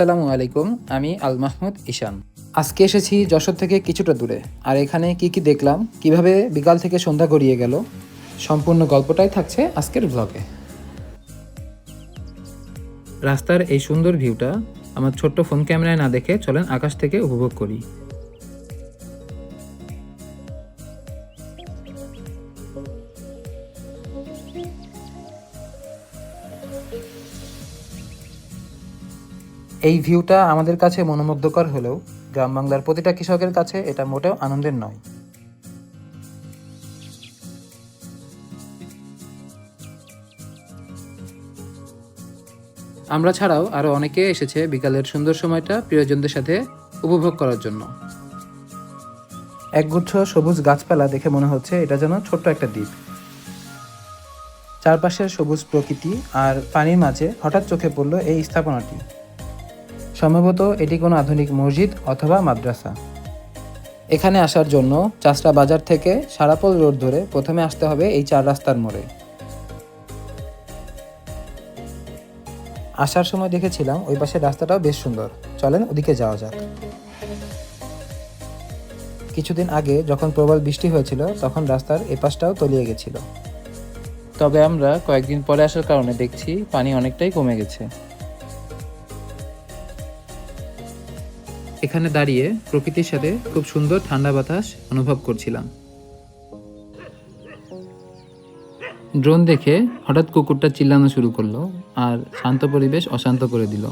আসসালামু আলাইকুম, আমি আল মাহমুদ ঈশান। আজকে এসেছি যশোর থেকে কিছুটা দূরে। আর এখানে কি দেখলাম, কিভাবে বিকাল থেকে সন্ধ্যা গড়িয়ে গেল, সম্পূর্ণ গল্পটাই থাকছে আজকের ব্লগে। রাস্তার এই সুন্দর ভিউটা আমার ছোট্ট ফোন ক্যামেরায় না দেখে চলেন আকাশ থেকে উপভোগ করি। এই ভিউটা আমাদের কাছে মনোমুগ্ধকর হলেও গ্রাম বাংলার প্রতিটা কৃষকের কাছে এটা মোটেও আনন্দের নয়। আমরা ছাড়াও আরও অনেকে এসেছে বিকালের সুন্দর সময়টা প্রিয়জনদের সাথে উপভোগ করার জন্য। একগুচ্ছ সবুজ গাছপালা দেখে মনে হচ্ছে এটা যেন ছোট্ট একটা দ্বীপ। চারপাশের সবুজ প্রকৃতি আর পানির মাঝে হঠাৎ চোখে পড়ল এই স্থাপনাটি। সম্ভবত এটি কোনো আধুনিক মসজিদ অথবা মাদ্রাসা। এখানে আসার জন্য চাষড়া বাজার থেকে সারাপোল রোড ধরে প্রথমে আসতে হবে এই 4 রাস্তার মোড়ে। আসার সময় দেখেছিলাম ওই পাশের রাস্তাটাও বেশ সুন্দর, চলেন ওদিকে যাওয়া যাক। কিছুদিন আগে যখন প্রবল বৃষ্টি হয়েছিল তখন রাস্তার এপাশটাও তলিয়ে গেছিল, তবে আমরা কয়েকদিন পরে আসার কারণে দেখছি পানি অনেকটাই কমে গেছে। এখানে দাঁড়িয়ে প্রকৃতির সাথে খুব সুন্দর ঠান্ডা বাতাস অনুভব করছিলাম। ড্রোন দেখে হঠাৎ কুকুরটা চিল্লানো শুরু করলো আর শান্ত পরিবেশ অশান্ত করে দিল।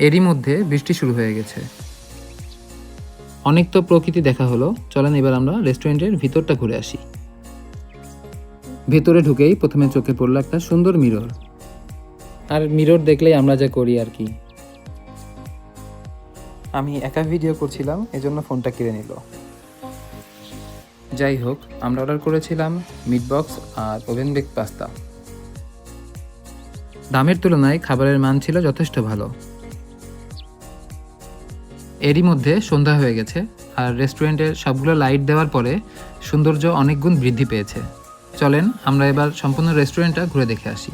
এরই মধ্যে বৃষ্টি শুরু হয়ে গেছে। অনেক তো প্রকৃতি দেখা হলো, চলেন এবার আমরা রেস্টুরেন্টের ভিতরটা ঘুরে আসি। ভেতরে ঢুকেই প্রথমে চোখে পড়লো একটা সুন্দর মিরর। আর মিরর দেখলেই আমরা যা করি আর কি। আমি একা ভিডিও করছিলাম, এজন্য ফোনটা কেড়ে নিল। যাই হোক, আমরা অর্ডার করেছিলাম মিট বক্স আর ওভেন বেক পাস্তা। দামের তুলনায় খাবারের মান ছিল যথেষ্ট ভালো। এরই মধ্যে সন্ধ্যা হয়ে গেছে আর রেস্টুরেন্টের সবগুলো লাইট দেওয়ার পরে সৌন্দর্য অনেক গুণ বৃদ্ধি পেয়েছে। চলেন আমরা এবার সম্পূর্ণ রেস্টুরেন্টটা ঘুরে দেখে আসি।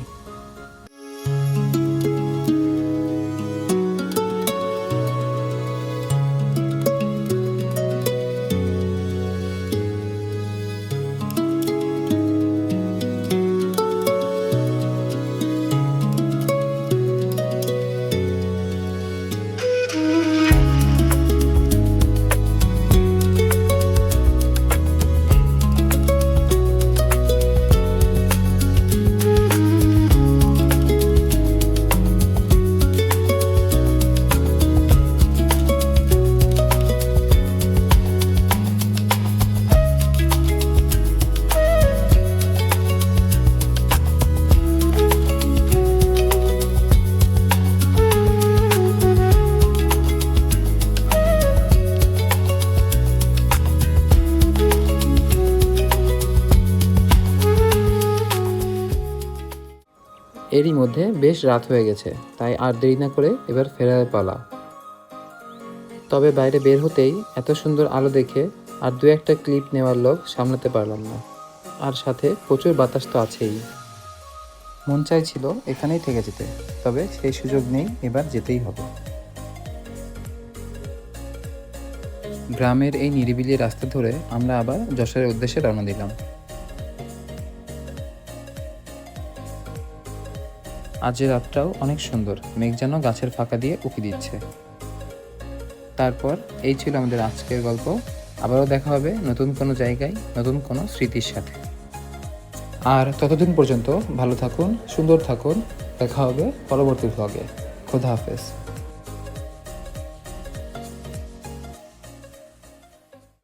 এরই মধ্যে বেশ রাত হয়ে গেছে, তাই আর দেরি না করে এবার ফেরার পালা। তবে বাইরে বের হতেই এত সুন্দর আলো দেখে আর 2-1টা ক্লিপ নেওয়ার লোক সামলাতে পারলাম না। আর সাথে প্রচুর বাতাস তো আছেই। মন চাইছিল এখানেই থেকে যেতে, তবে সেই সুযোগ নেই, এবার যেতেই হবে। গ্রামের এই নিরিবিলি রাস্তা ধরে আমরা আবার যশোরের উদ্দেশ্যে রওনা দিলাম। আজের রাতটাও অনেক সুন্দর, মেঘ যেন গাছের ফাঁকা দিয়ে উঁকি দিচ্ছে। তারপর এই ছিল আমাদের আজকের গল্প। আবারও দেখা হবে নতুন কোনো জায়গায়, নতুন কোনো স্মৃতির সাথে। আর ততদিন পর্যন্ত ভালো থাকুন, সুন্দর থাকুন। দেখা হবে পরবর্তী ভ্লগে। খোদা হাফেজ।